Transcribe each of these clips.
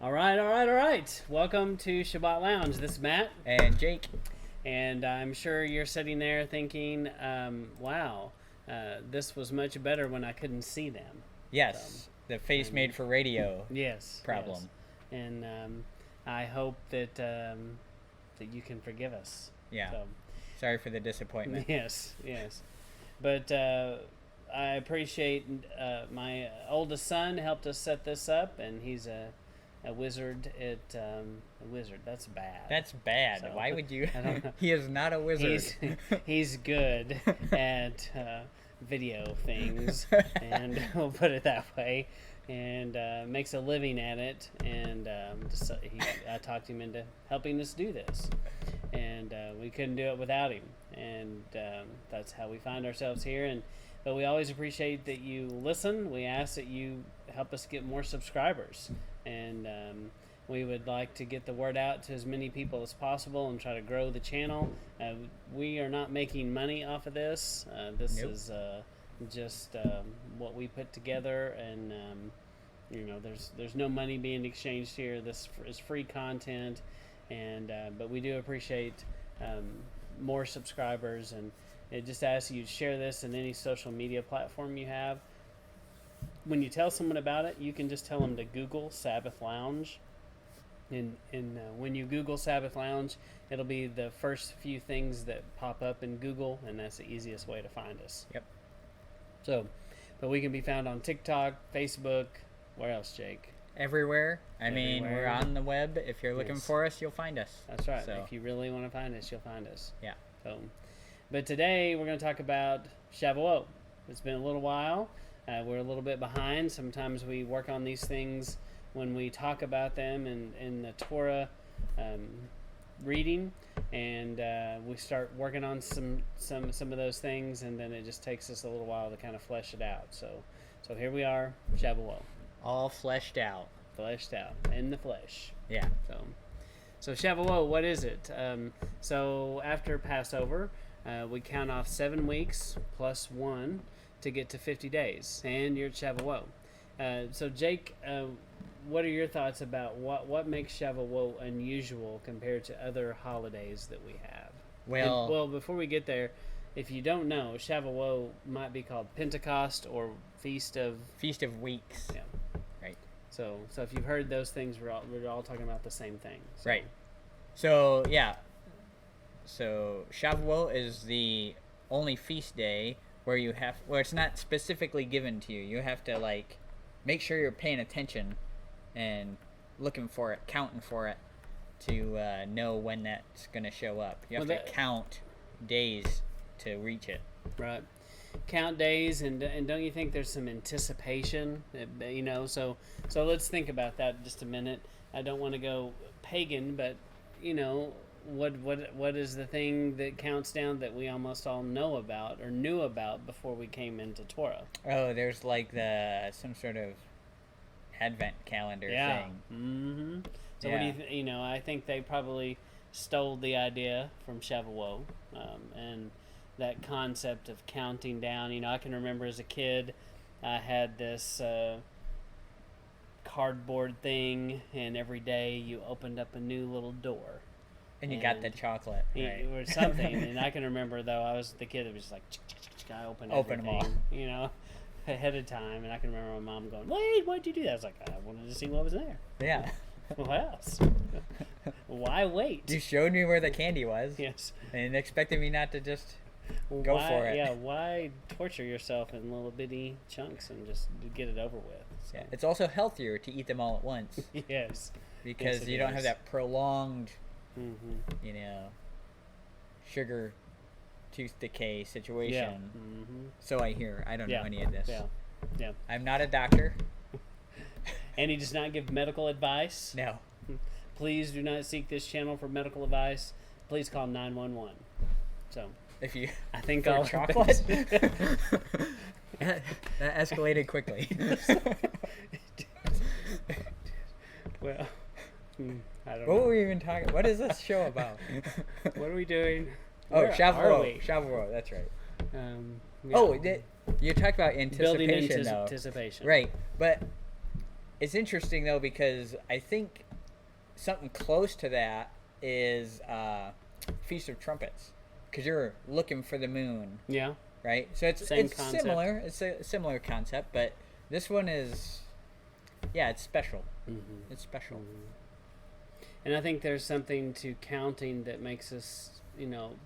All right. Welcome to Shabbat Lounge. This is Matt. And Jake. And I'm sure you're sitting there thinking, wow, this was much better when I couldn't see them. Yes, the face made for radio problem. Yes. And I hope that that you can forgive us. Yeah. So, sorry for the disappointment. Yes. But I appreciate my oldest son helped us set this up, and he's a wizard at a wizard. That's bad. That's bad. So, why would you? I don't know. He is not a wizard. He's good at video things, and we'll put it that way, and makes a living at it. And I talked him into helping us do this, and we couldn't do it without him. And that's how we find ourselves here. But we always appreciate that you listen. We ask that you help us get more subscribers. And we would like to get the word out to as many people as possible and try to grow the channel. We are not making money off of this. This Nope. is just what we put together. And, there's no money being exchanged here. This is free content. But we do appreciate more subscribers, and it just asks you to share this in any social media platform you have. When you tell someone about it, you can just tell them to Google Sabbath Lounge. And when you Google Sabbath Lounge, it'll be the first few things that pop up in Google, and that's the easiest way to find us. Yep. So, but we can be found on TikTok, Facebook. Where else, Jake? Everywhere. I mean, we're on the web. If you're looking Yes. for us, you'll find us. That's right. So. If you really want to find us, you'll find us. Yeah. So, but today we're going to talk about Shavuot. It's been a little while. We're a little bit behind. Sometimes we work on these things when we talk about them in the Torah reading, and we start working on some of those things, and then it just takes us a little while to kind of flesh it out. So here we are, Shavuot. All fleshed out. Fleshed out in the flesh. Yeah. So Shavuot, what is it? So after Passover, we count off 7 weeks plus 1 to get to 50 days, and you're at Shavuot. So Jake, what are your thoughts about what makes Shavuot unusual compared to other holidays that we have? Well, before we get there, if you don't know, Shavuot might be called Pentecost or Feast of Weeks. Yeah. Right. So if you've heard those things, we're all talking about the same thing. So. Right. So yeah. So Shavuot is the only feast day where it's not specifically given to you. You have to make sure you're paying attention and looking for it, counting for it to know when that's going to show up. You have to count days to reach it. Right. Count days, and don't you think there's some anticipation? So let's think about that just a minute. I don't want to go pagan, but what is the thing that counts down that we almost all know about or knew about before we came into Torah? Oh, there's some sort of Advent calendar thing. Mm-hmm. So what do you think? I think they probably stole the idea from Shavuot, and that concept of counting down. I can remember as a kid, I had this cardboard thing, and every day you opened up a new little door. And you got the chocolate, right? Or something. And I can remember, though, I was the kid that was just like, I open them all. Ahead of time. And I can remember my mom going, wait, why'd you do that? I was like, I wanted to see what was there. Yeah. What else? Why wait? You showed me where the candy was. Yes. And expected me not to just go for it. Yeah, why torture yourself in little bitty chunks and just get it over with? So. Yeah. It's also healthier to eat them all at once. Yes. Because you don't have that prolonged, mm-hmm. Sugar tooth decay situation. Yeah. Mm-hmm. So I hear. I don't know any of this. Yeah. I'm not a doctor. And he does not give medical advice. No. Please do not seek this channel for medical advice. Please call 911. So if you, I think for all chocolate. That escalated quickly. Well, I don't know. What were we even talking? What is this show about? What are we doing? Oh, Where Shavuot. Shavuot. That's right. Yeah. You talked about anticipation, building though. anticipation. Right, but It's interesting though because I think something close to that is Feast of Trumpets, because you're looking for the moon. Yeah. Right. So it's concept. similar. It's a similar concept, but this one is, yeah, it's special. Mm-hmm. It's special. Mm-hmm. And I think there's something to counting that makes us,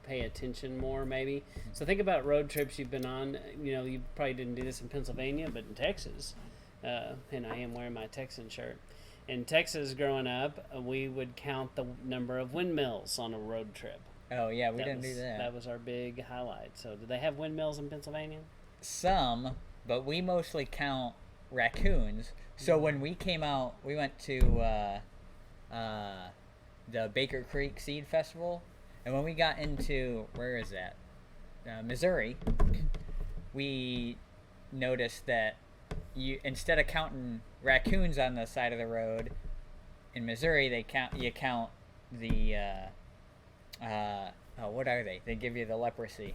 pay attention more, maybe. So think about road trips you've been on. You probably didn't do this in Pennsylvania, but in Texas, and I am wearing my Texan shirt. In Texas, growing up, we would count the number of windmills on a road trip. Oh yeah, we didn't do that. That was our big highlight. So, do they have windmills in Pennsylvania? Some, but we mostly count raccoons. So when we came out, we went to the Baker Creek Seed Festival, and when we got into, where is that? Missouri, we noticed that you, instead of counting raccoons on the side of the road, in Missouri you count the what are they? They give you the leprosy.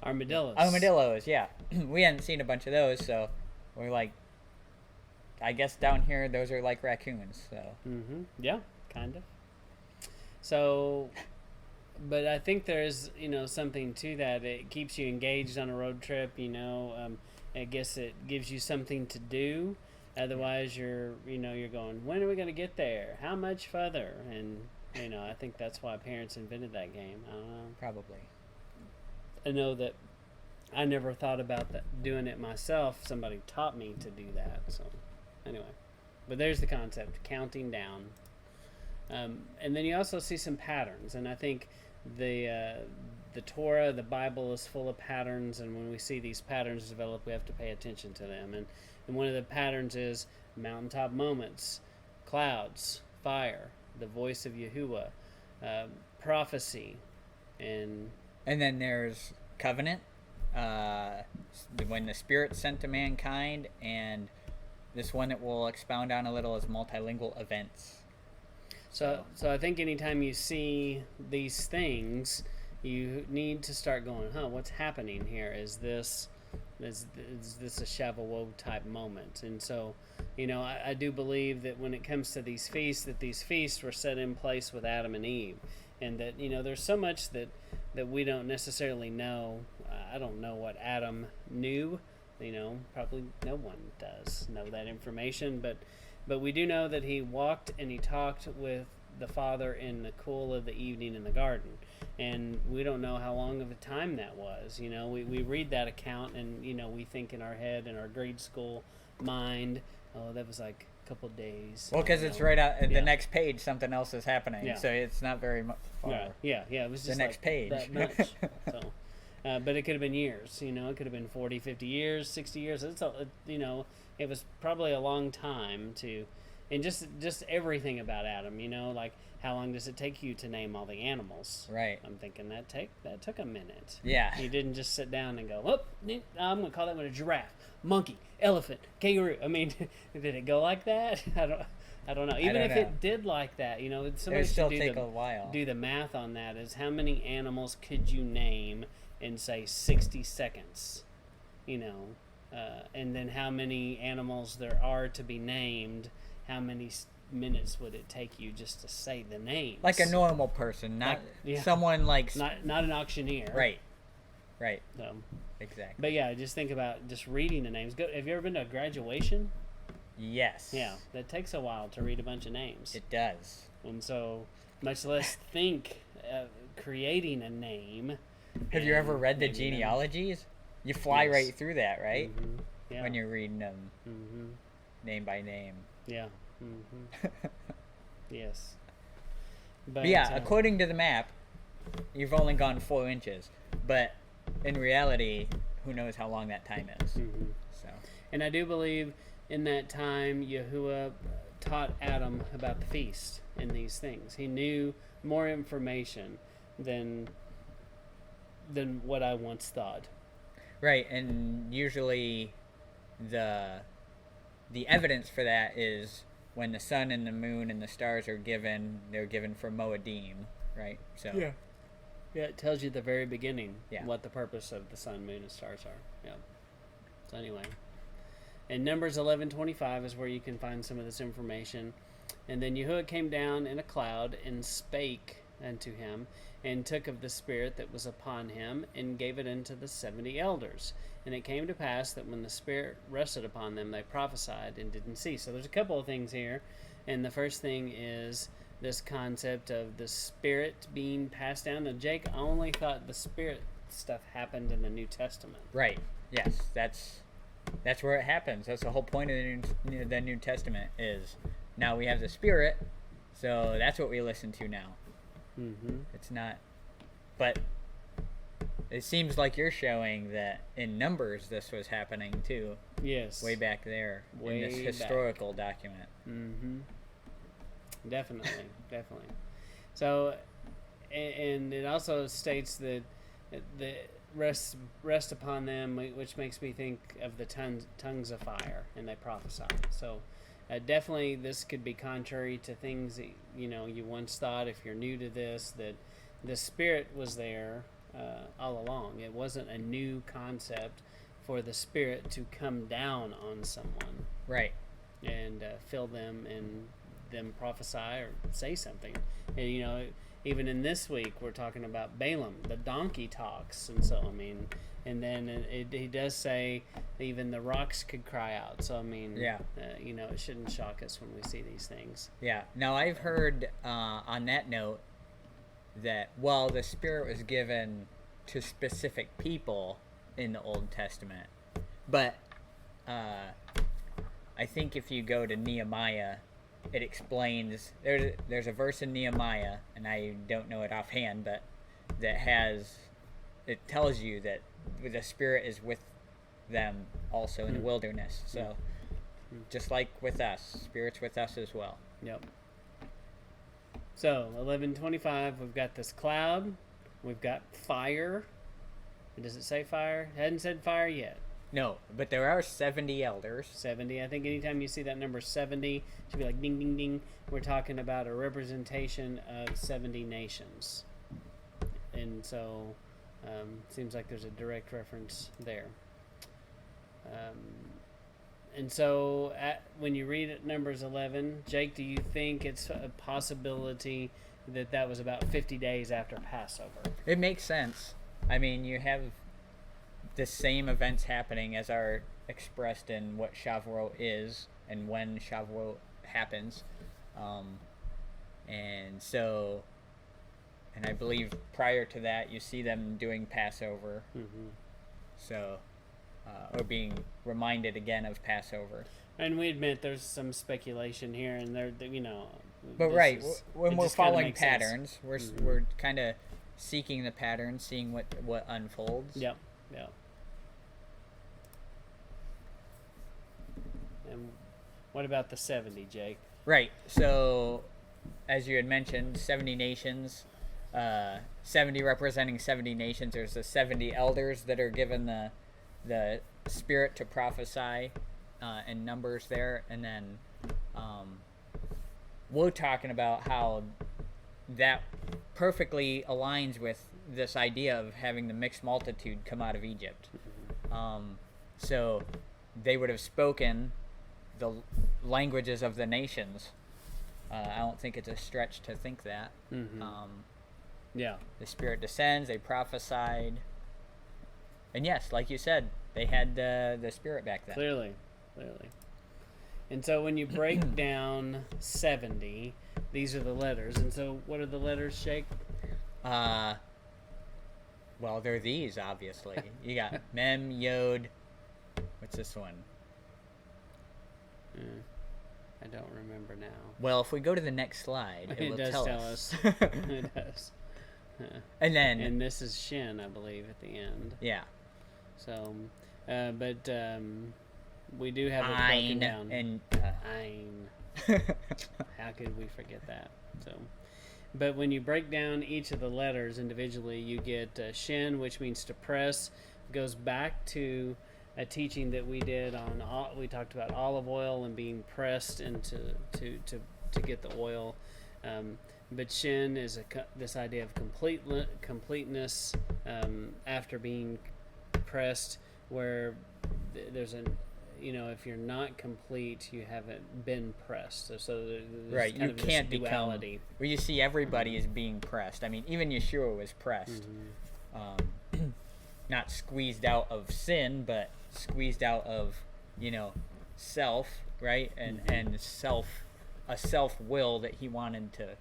Armadillos. Armadillos, yeah. We hadn't seen a bunch of those, so we're like, I guess down here those are like raccoons. So. Mm-hmm. Yeah, kind of. So, but I think there's something to that. It keeps you engaged on a road trip. I guess it gives you something to do. Otherwise, you're going, when are we going to get there? How much further? And I think that's why parents invented that game. I don't know. Probably. I know that I never thought about doing it myself. Somebody taught me to do that. So, anyway. But there's the concept, counting down. And then you also see some patterns. And I think the Torah, the Bible, is full of patterns. And when we see these patterns develop, we have to pay attention to them. And one of the patterns is mountaintop moments, clouds, fire, the voice of Yahuwah, prophecy, and then there's covenant, when the Spirit sent to mankind, and this one that we'll expound on a little is multilingual events. So I think anytime you see these things, you need to start going, what's happening here? Is this a Shavuot type moment? And so, I do believe that when it comes to these feasts, that these feasts were set in place with Adam and Eve, and that there's so much that we don't necessarily know. I don't know what Adam knew. Probably no one does know that information, but we do know that he walked and he talked with the Father in the cool of the evening in the garden. And we don't know how long of a time that was. We read that account and, we think in our head, in our grade school mind, oh, that was like a couple days. Well, because it's right out at the next page, something else is happening. Yeah. So it's not very much far. Yeah, it was just the next page. That much. So, but it could have been years, it could have been 40, 50 years, 60 years. It was probably a long time and just everything about Adam, like how long does it take you to name all the animals? Right. I'm thinking that took a minute. Yeah. You didn't just sit down and go, I'm going to call that one a giraffe, monkey, elephant, kangaroo. I mean, did it go like that? I don't know. Even if it did like that, somebody still should take a while. Do the math on that. Is how many animals could you name in say 60 seconds? And then how many animals there are to be named. How many minutes would it take you just to say the names? Like a normal person, not someone like... Not an auctioneer. Right. So, exactly. But yeah, just think about just reading the names. Have you ever been to a graduation? Yes. Yeah, that takes a while to read a bunch of names. It does. And so, much less think creating a name. Have you ever read the genealogies? You fly right through that, right? Mm-hmm. Yeah. When you're reading them name by name. Yeah. Mm-hmm. Yes. But yeah, according to the map, you've only gone 4 inches. But in reality, who knows how long that time is. Mm-hmm. So. And I do believe in that time, Yahuwah taught Adam about the feast and these things. He knew more information than what I once thought. Right, and usually the evidence for that is when the sun and the moon and the stars are given, they're given for Moedim, right? So yeah, it tells you at the very beginning what the purpose of the sun, moon, and stars are. Yeah. So anyway, And Numbers 11:25 is where you can find some of this information. And then Yahuwah came down in a cloud and spake unto him, and took of the Spirit that was upon him, and gave it unto the 70 elders. And it came to pass that when the Spirit rested upon them, they prophesied and didn't cease. So there's a couple of things here. And the first thing is this concept of the Spirit being passed down. Now, Jake, I only thought the Spirit stuff happened in the New Testament. Right. Yes, that's where it happens. That's the whole point of the New Testament is now we have the Spirit, so that's what we listen to now. Mm-hmm. It's not, but it seems like you're showing that in Numbers this was happening too. Yes. Way back there in this historical document. Mm-hmm. Definitely, definitely. So, and it also states that the rest upon them, which makes me think of the tongues of fire, and they prophesy. So, definitely, this could be contrary to things that, you once thought. If you're new to this, that the Spirit was there all along. It wasn't a new concept for the Spirit to come down on someone, right, and fill them and them prophesy or say something. And even in this week we're talking about Balaam, the donkey talks, and so and then he does say even the rocks could cry out. So yeah, it shouldn't shock us when we see these things. Yeah. Now I've heard on that note that while the Spirit was given to specific people in the Old Testament, but I think if you go to Nehemiah, it explains, there's a verse in Nehemiah, and I don't know it offhand, but it tells you that the Spirit is with them also in the wilderness. So just like with us, Spirit's with us as well. Yep. So 11:25, we've got this cloud, we've got fire. Does it say fire? It hadn't said fire yet. No, but there are 70 elders. 70. I think anytime you see that number 70, it should be like ding, ding, ding. We're talking about a representation of 70 nations. And so, seems like there's a direct reference there. And so, when you read it, Numbers 11, Jake, do you think it's a possibility that was about 50 days after Passover? It makes sense. I mean, you have the same events happening as are expressed in what Shavuot is and when Shavuot happens. And I believe prior to that, you see them doing Passover. Mm-hmm. So, or being reminded again of Passover. And we admit there's some speculation here and there, But right, when we're following patterns, we're kind of seeking the pattern, seeing what unfolds. Yep. Yep. And what about the 70, Jake? Right. So, as you had mentioned, 70 nations, 70 representing 70 nations. There's the 70 elders that are given the Spirit to prophesy in Numbers there. And then we're talking about how that perfectly aligns with this idea of having the mixed multitude come out of Egypt. So they would have spoken the languages of the nations. I don't think it's a stretch to think that. Mm-hmm. Yeah. The Spirit descends, they prophesied. And yes, like you said, they had the Spirit back then. Clearly. And so when you break down 70, these are the letters. And so what are the letters, Jake? Well, they're these, obviously. You got Mem, Yod. What's this one? I don't remember now. Well, if we go to the next slide, it will tell us. It does. And this is Shin, I believe, at the end. Yeah. So, but we do have it broken down. And Ayin. How could we forget that? So, but when you break down each of the letters individually, you get Shin, which means to press. Goes back to a teaching that we did on. We talked about olive oil and being pressed into to get the oil. But Shin is this idea of completeness after being pressed, where there's if you're not complete, you haven't been pressed. So there's Right, kind you of this can't become duality. where you see everybody is being pressed. I mean, even Yeshua was pressed, not squeezed out of sin, but squeezed out of self, right, and a self will that he wanted to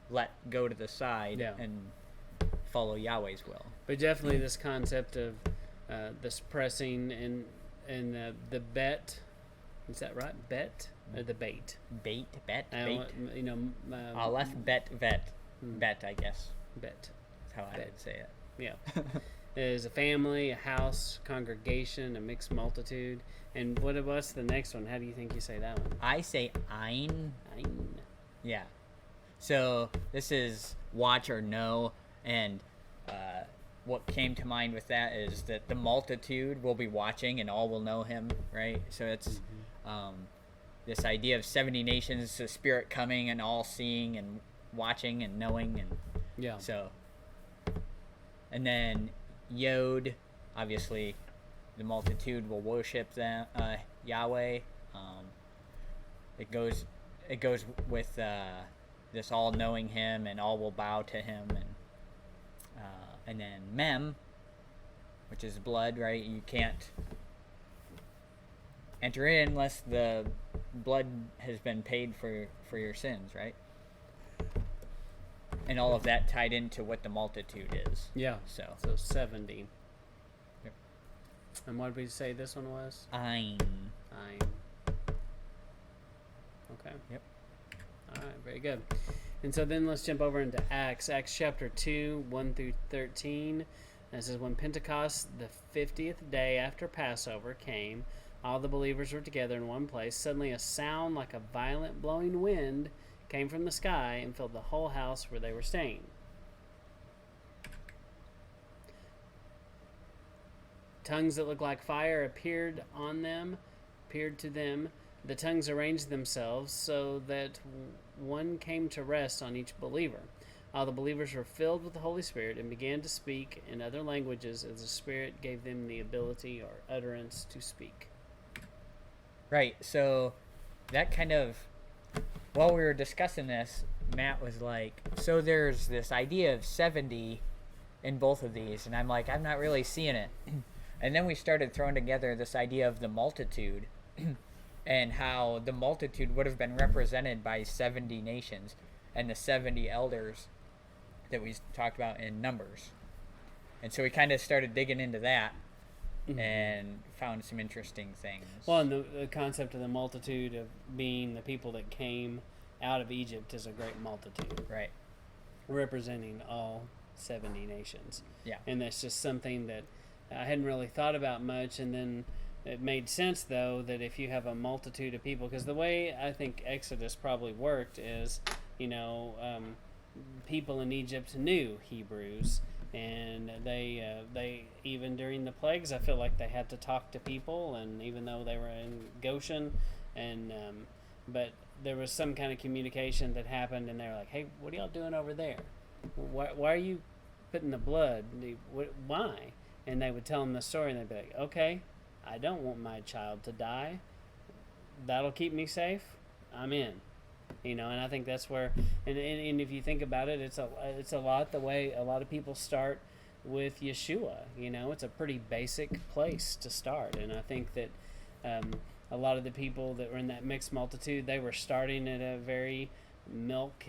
let go to the side and follow Yahweh's will. But definitely this concept of this pressing and the bet. Is that right? Bet or the bait? Beyt, bet. Aleph bet, bet. I guess. Bet. That's how I would say it. Yeah. There's a family, a house, congregation, a mixed multitude. And what's the next one? How do you think you say that one? I say Ayin. Ayin. Yeah. So this is watch or know, and what came to mind with that is that the multitude will be watching and all will know him, right? So it's this idea of 70 nations, the Spirit coming and all seeing and watching and knowing, and so. And then Yod, obviously, the multitude will worship them, Yahweh. It goes with this all knowing him, and all will bow to him, and then Mem, which is blood, right? You can't enter in unless the blood has been paid for your sins, right? And all of that tied into what the multitude is. Yeah. So 70. Yep. And what did we say this one was? Ayin. Okay. Yep. All right, very good. And so then let's jump over into Acts chapter 2, 1 through 13. This is when Pentecost, the 50th day after Passover, came. All the believers were together in one place. Suddenly a sound like a violent blowing wind came from the sky and filled the whole house where they were staying. Tongues that looked like fire appeared to them. The tongues arranged themselves so that one came to rest on each believer. All the believers were filled with the Holy Spirit and began to speak in other languages as the Spirit gave them the ability or utterance to speak. Right, so that kind of, while we were discussing this, Matt was like, so there's this idea of 70 in both of these, and I'm like, I'm not really seeing it. And then we started throwing together this idea of the multitude and how the multitude would have been represented by 70 nations and the 70 elders that we talked about in Numbers. And so we kind of started digging into that and found some interesting things. Well, and the concept of the multitude of being the people that came out of Egypt is a great multitude. Right. Representing all 70 nations. Yeah. And that's just something that I hadn't really thought about much, and then it made sense, though, that if you have a multitude of people, because the way I think Exodus probably worked is, people in Egypt knew Hebrews, and they even during the plagues, I feel like they had to talk to people, and even though they were in Goshen, and but there was some kind of communication that happened, and they were like, "Hey, what are y'all doing over there? Why are you putting the blood? Why?" And they would tell them the story, and they'd be like, "Okay, I don't want my child to die. That'll keep me safe. I'm in." And I think that's where, and if you think about it, it's a lot the way a lot of people start with Yeshua. It's a pretty basic place to start, and I think that a lot of the people that were in that mixed multitude, they were starting at a very milk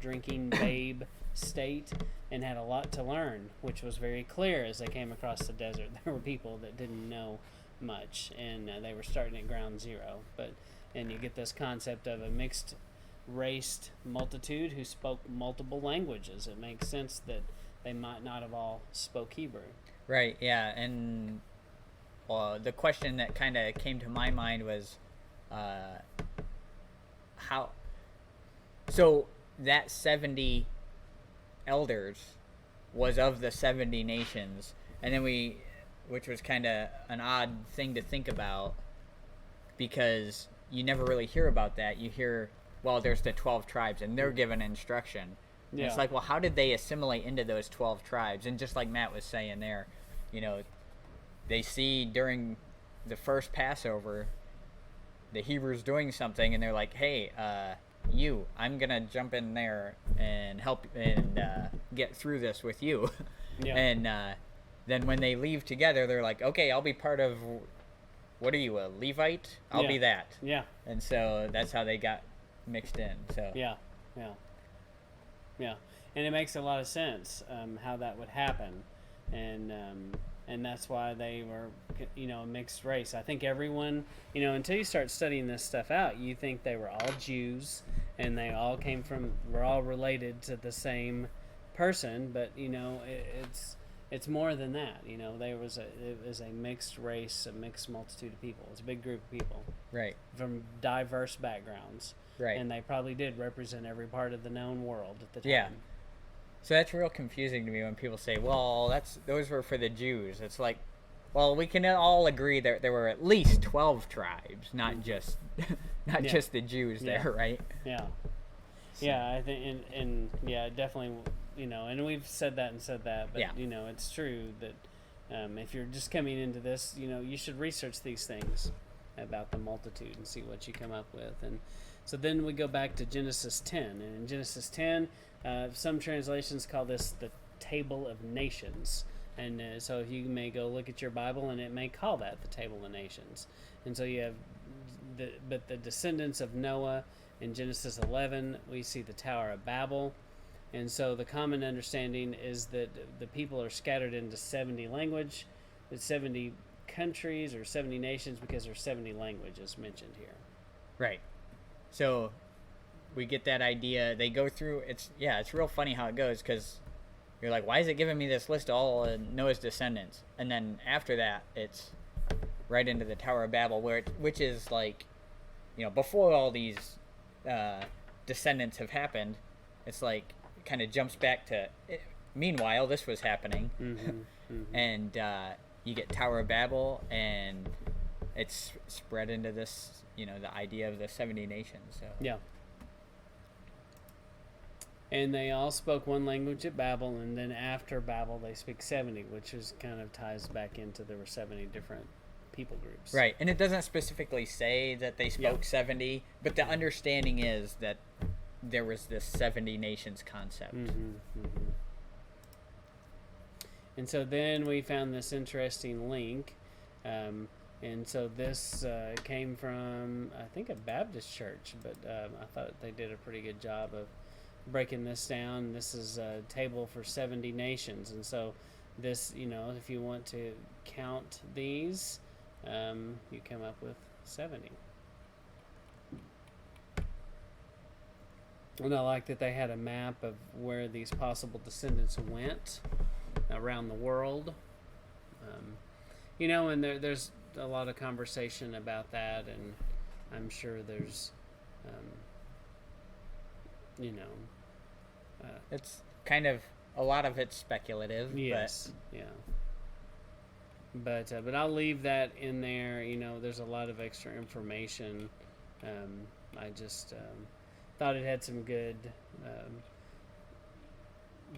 drinking babe state, and had a lot to learn, which was very clear as they came across the desert. There were people that didn't know much, and they were starting at ground zero. And you get this concept of a mixed raced multitude who spoke multiple languages. It makes sense that they might not have all spoke Hebrew. Right, yeah, and the question that kind of came to my mind was how... So that 70 elders was of the 70 nations, and then which was kind of an odd thing to think about, because you never really hear about that. You hear, well, there's the 12 tribes, and they're given instruction. Yeah. It's like, well, how did they assimilate into those 12 tribes? And just like Matt was saying there, they see during the first Passover, the Hebrews doing something, and they're like, "Hey, I'm gonna jump in there and help and get through this with you." Yeah. And then when they leave together, they're like, "Okay, I'll be part of. What are you, a Levite? I'll be that." Yeah. And so that's how they got mixed in. So Yeah. And it makes a lot of sense how that would happen, and that's why they were, a mixed race. I think everyone, until you start studying this stuff out, you think they were all Jews, and they all were all related to the same person, but it's more than that. It was a mixed race, a mixed multitude of people. It's a big group of people, right, from diverse backgrounds, right, and they probably did represent every part of the known world at the time. Yeah. So that's real confusing to me when people say, "Well, those were for the Jews." It's like, well, we can all agree that there were at least 12 tribes, not just just the Jews there, right? Yeah. So. Yeah, I think, and definitely, and we've said that, but it's true that if you're just coming into this, you should research these things about the multitude and see what you come up with. And so then we go back to Genesis 10, and in Genesis 10, some translations call this the Table of Nations. And so if you may go look at your Bible, and it may call that the Table of Nations. And so you have the descendants of Noah. In Genesis 11, we see the Tower of Babel. And so the common understanding is that the people are scattered into 70 countries or 70 nations, because there's 70 languages mentioned here. Right. So we get that idea. They go through, it's real funny how it goes, because you're like, why is it giving me this list of all Noah's descendants? And then after that, it's right into the Tower of Babel, which is like, before all these descendants have happened. It's like, it kind of jumps back to, meanwhile, this was happening. And you get Tower of Babel, and it's spread into this, the idea of the 70 nations. So. Yeah. And they all spoke one language at Babel, and then after Babel they speak 70, which is kind of ties back into there were 70 different people groups. Right, and it doesn't specifically say that they spoke 70, but the understanding is that there was this 70 nations concept. And so then we found this interesting link. And so this came from, I think, a Baptist church, but I thought they did a pretty good job of breaking this down. This is a table for 70 nations. And so this, if you want to count these, you come up with 70. And I like that they had a map of where these possible descendants went around the world. And there's a lot of conversation about that, and I'm sure there's, it's kind of, a lot of it's speculative. Yes, but I'll leave that in there. There's a lot of extra information. I just thought it had some good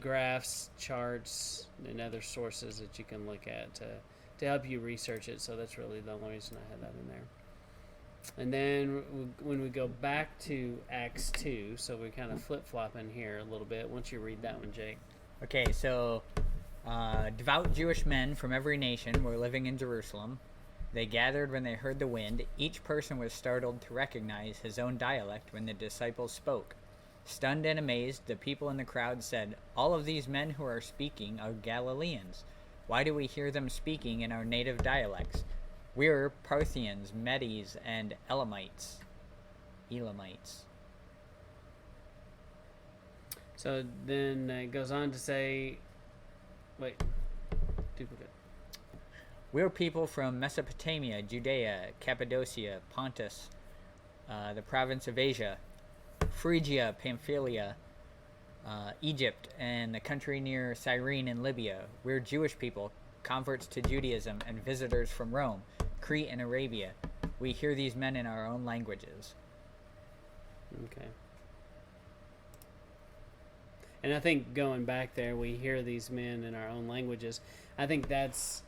graphs, charts, and other sources that you can look at to help you research it. So that's really the only reason I had that in there. And then when we go back to Acts 2, so we kind of flip-flopping here a little bit. Why don't you read that one, Jake? Okay, so devout Jewish men from every nation were living in Jerusalem. They gathered when they heard the wind. Each person was startled to recognize his own dialect when the disciples spoke. Stunned and amazed, the people in the crowd said, "All of these men who are speaking are Galileans. Why do we hear them speaking in our native dialects? We're Parthians, Medes, and Elamites." So then it goes on to say, duplicate. We're people from Mesopotamia, Judea, Cappadocia, Pontus, the province of Asia, Phrygia, Pamphylia, Egypt, and the country near Cyrene and Libya. We're Jewish people, converts to Judaism, and visitors from Rome, Crete, and Arabia. We hear these men in our own languages. Okay. And I think going back there, we hear these men in our own languages. I think that's,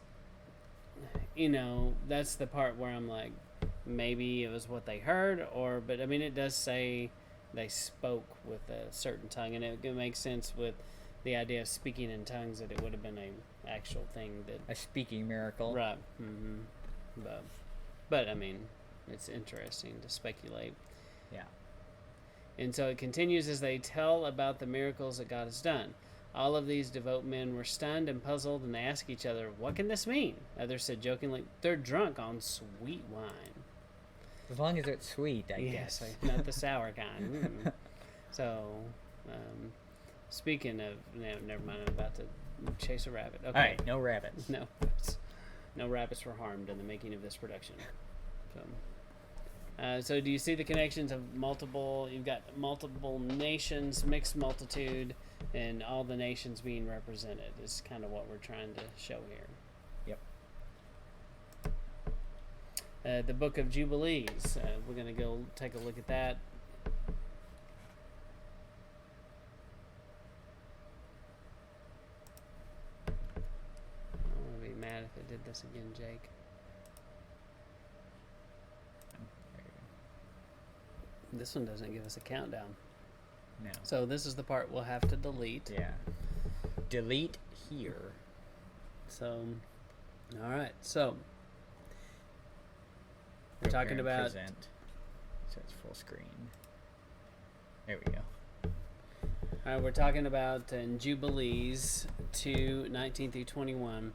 that's the part where I'm like, maybe it was what they heard, but I mean, it does say they spoke with a certain tongue, and it makes sense with the idea of speaking in tongues that it would have been a actual thing that A speaking miracle. right. But I mean, it's interesting to speculate. Yeah. And so it continues as they tell about the miracles that God has done. All of these devout men were stunned and puzzled, and they asked each other, "What can this mean?" Others said jokingly, "They're drunk on sweet wine." As long as it's sweet, I Yes, guess. not the sour kind. So, speaking of, no, never mind. I'm about to chase a rabbit. Okay. All right, no rabbits. No rabbits were harmed in the making of this production. So do you see the connections of multiple? You've got multiple nations, mixed multitude, and all the nations being represented is kind of what we're trying to show here. Yep. The Book of Jubilees. We're going to go take a look at that. I'm going to be mad if it did this again, Jake. This one doesn't give us a countdown. No. So this is the part we'll have to delete. Yeah. Delete here. So, all right. So, we're talking about... Present. So it's full screen. There we go. All right, we're talking about in Jubilees 2, 19 through 21.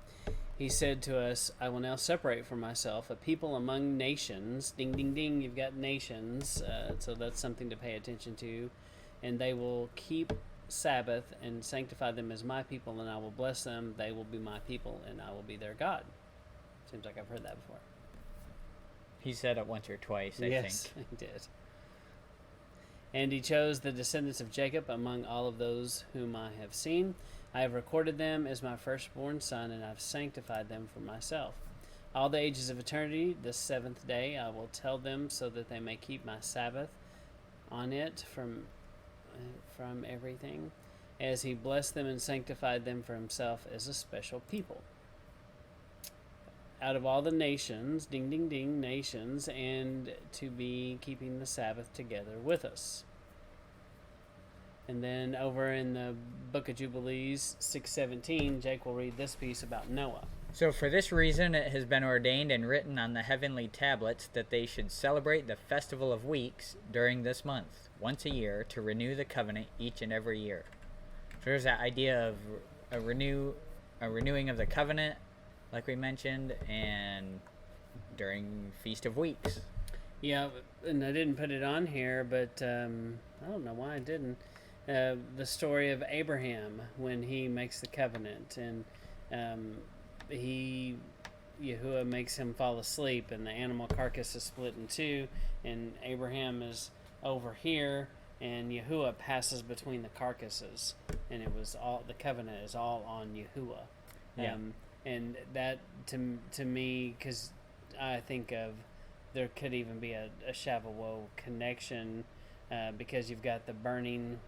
He said to us, "I will now separate for myself a people among nations." Ding, ding, ding. You've got nations. So that's something to pay attention to. "And they will keep Sabbath and sanctify them as my people, and I will bless them. They will be my people, and I will be their God." Seems like I've heard that before. He said it once or twice, I Yes, think. he did. "And he chose the descendants of Jacob among all of those whom I have seen. I have recorded them as my firstborn son, and I have sanctified them for myself. All the ages of eternity, the seventh day, I will tell them, so that they may keep my Sabbath on it from everything, as he blessed them and sanctified them for himself as a special people. Out of all the nations, ding, ding, ding, nations, and to be keeping the Sabbath together with us." And then over in the Book of Jubilees 6:17, Jake will read this piece about Noah. "So for this reason it has been ordained and written on the heavenly tablets that they should celebrate the Festival of Weeks during this month, once a year, to renew the covenant each and every year." So there's that idea of a renewing of the covenant, like we mentioned, and during Feast of Weeks. Yeah, and I didn't put it on here, but I don't know why I didn't. The story of Abraham when he makes the covenant, and Yahuwah makes him fall asleep, and the animal carcass is split in two, and Abraham is over here, and Yahuwah passes between the carcasses, and the covenant is all on Yahuwah. Yeah. And that to me, because I think of there could even be a Shavuot connection, because you've got the burning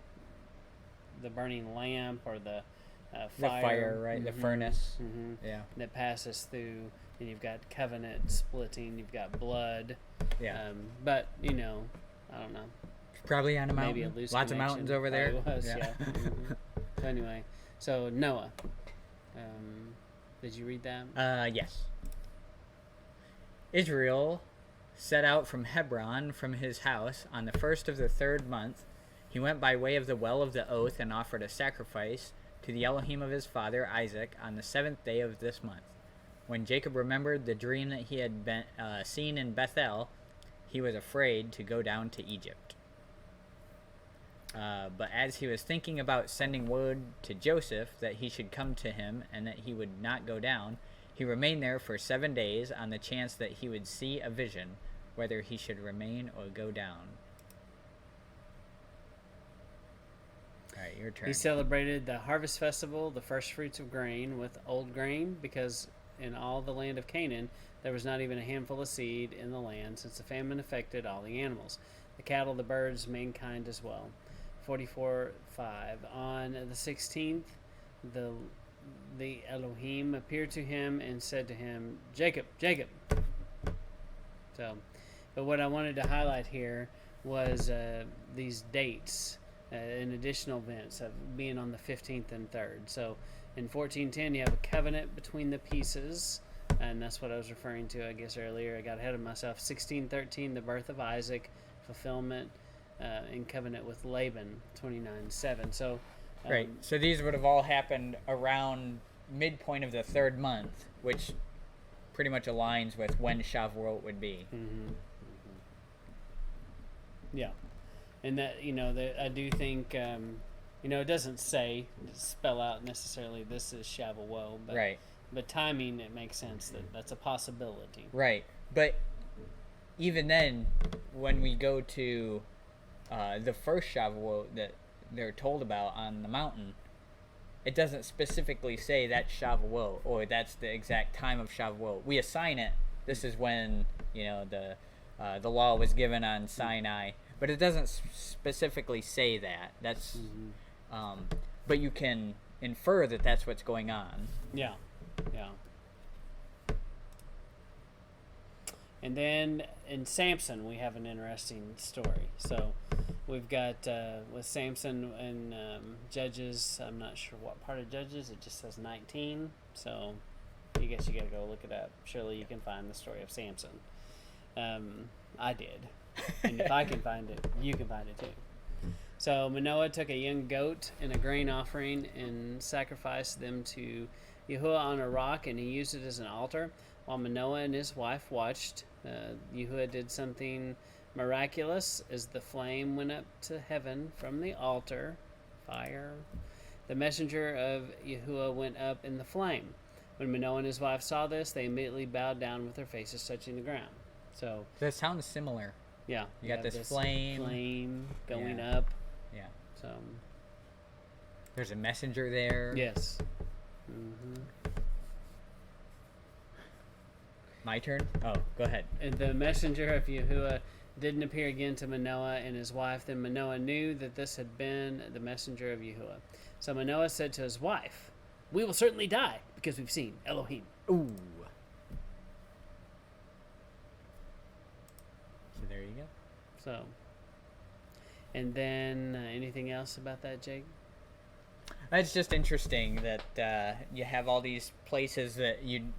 lamp, or the fire. The fire, right? Mm-hmm. The furnace. Mm-hmm. Yeah. That passes through, and you've got covenant splitting, you've got blood. Yeah. But, I don't know. Probably on a mountain. Maybe a loose Lots of connection. mountains over there. Probably was, yeah. Mm-hmm. So anyway, so Noah. Did you read that? Yes. "Israel set out from Hebron from his house on the first of the third month. He went by way of the well of the oath and offered a sacrifice to the Elohim of his father Isaac on the seventh day of this month. When Jacob remembered the dream that he had seen in Bethel, he was afraid to go down to Egypt. But as he was thinking about sending word to Joseph that he should come to him and that he would not go down, he remained there for 7 days on the chance that he would see a vision, whether he should remain or go down." All right, your turn. He celebrated the harvest festival, the first fruits of grain, with old grain, because in all the land of Canaan there was not even a handful of seed in the land, since the famine affected all the animals, the cattle, the birds, mankind as well. 44:5. On the 16th, the the Elohim appeared to him and said to him, Jacob, Jacob. So, but what I wanted to highlight here was these dates and additional events of being on the 15th and 3rd. So in 14:10, you have a covenant between the pieces, and that's what I was referring to, I guess, earlier. I got ahead of myself. 16:13, the birth of Isaac, fulfillment in covenant with Laban, 29:7. So, Right. So these would have all happened around midpoint of the 3rd month, which pretty much aligns with when Shavuot would be. Yeah. And that, I do think, it doesn't spell out necessarily this is Shavuot, but, Right. but timing, it makes sense that that's a possibility. Right. But even then, when we go to the first Shavuot that they're told about on the mountain, it doesn't specifically say that's Shavuot or that's the exact time of Shavuot. We assign it. This is when the law was given on Sinai, but it doesn't specifically say that. That's, but you can infer that that's what's going on. Yeah. And then in Samson, we have an interesting story. So we've got with Samson and Judges, I'm not sure what part of Judges, it just says 19. So I guess you got to go look it up. Surely you can find the story of Samson. I did. And if I can find it, you can find it too. So Manoah took a young goat and a grain offering and sacrificed them to Yahuwah on a rock, and he used it as an altar. While Manoah and his wife watched, Yahuwah did something miraculous as the flame went up to heaven from the altar. Fire. The messenger of Yahuwah went up in the flame. When Manoah and his wife saw this, they immediately bowed down with their faces touching the ground. So that sounds similar. Yeah. You got this flame going up. Yeah. So there's a messenger there. Yes. My turn? Oh, go ahead. And the messenger of Yahuwah didn't appear again to Manoah and his wife. Then Manoah knew that this had been the messenger of Yahuwah. So Manoah said to his wife, "We will certainly die because we've seen Elohim." Ooh. So there you go. So, and then anything else about that, Jake? It's just interesting that you have all these places that you,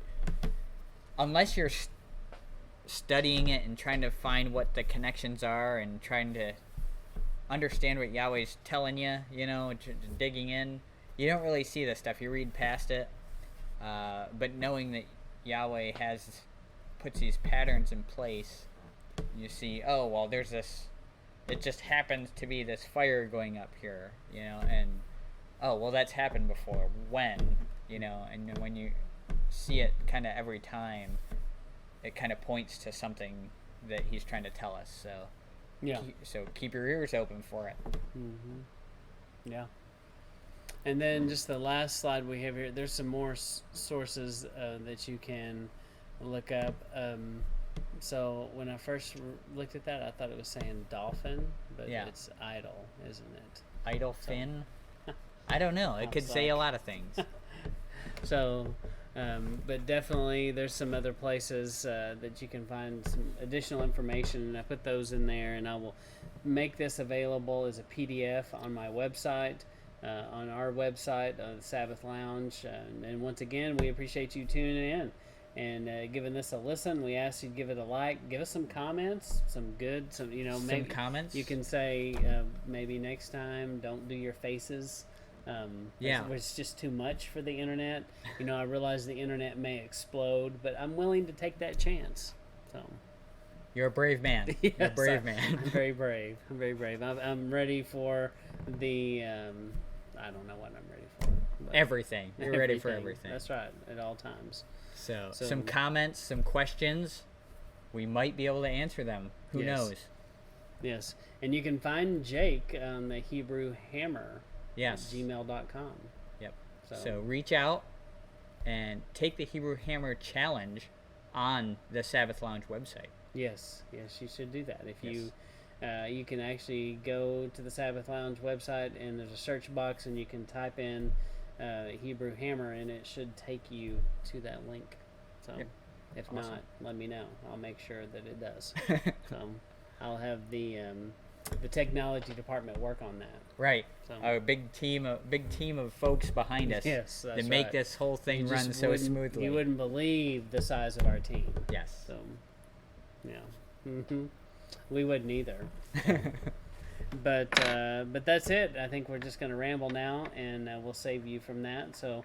unless you're studying it and trying to find what the connections are and trying to understand what Yahweh's telling you, digging in, you don't really see this stuff. You read past it, but knowing that Yahweh puts these patterns in place, you see, oh, well, there's this, it just happens to be this fire going up here, and oh, well, that's happened before. When? And when you see it kind of every time, it kind of points to something that he's trying to tell us. So, yeah. So keep your ears open for it. Yeah. And then just the last slide we have here, there's some more sources that you can look up. So when I first looked at that, I thought it was saying dolphin, but it's idol, isn't it? Idol fin? I don't know. It could say a lot of things. So, but definitely there's some other places that you can find some additional information, and I put those in there, and I will make this available as a PDF on my website, on our website, the Sabbath Lounge. And once again, we appreciate you tuning in and giving this a listen. We ask you to give it a like, give us some comments, maybe some comments. You can say maybe next time don't do your faces. It's just too much for the internet. I realize the internet may explode, but I'm willing to take that chance. So you're a brave man. Yes, you're a brave man. I'm very brave. I'm ready for the I don't know what I'm ready for. Everything. You're ready for everything. That's right, at all times. So some comments, some questions. We might be able to answer them. Who knows? Yes. And you can find Jake on the Hebrew Hammer. Yes. gmail.com. Yep. So reach out and take the Hebrew Hammer challenge on the Sabbath Lounge website. Yes, you should do that. If you can actually go to the Sabbath Lounge website, and there's a search box, and you can type in Hebrew Hammer, and it should take you to that link. So, Yep. if Awesome. not, let me know. I'll make sure that it does. So, I'll have the technology department work on that. Right. So, A big team of folks behind us yes, to that's make right. this whole thing You run just so wouldn't- smoothly. You wouldn't believe the size of our team. Yes. So, yeah, we wouldn't either. But that's it. I think we're just going to ramble now, and we'll save you from that. So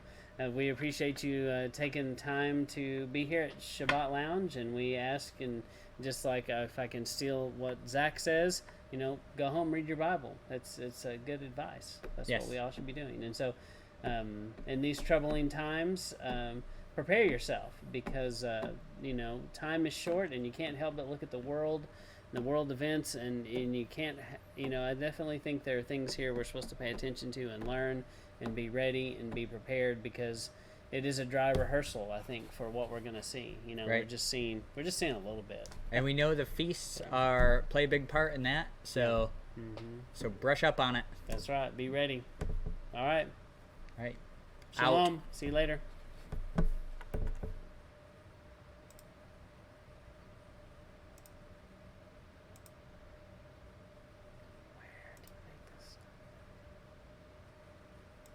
we appreciate you taking time to be here at Shabbat Lounge, and we ask, and just like if I can steal what Zach says, go home, read your Bible. It's good advice. That's Yes. what we all should be doing. And so in these troubling times, prepare yourself, because time is short, and you can't help but look at the world events, and you can't, I definitely think there are things here we're supposed to pay attention to and learn and be ready and be prepared, because it is a dry rehearsal, I think, for what we're going to see. Right. We're just seeing a little bit. And we know the feasts play a big part in that, so so brush up on it. That's right. Be ready. All right. Right. Shalom. See you later.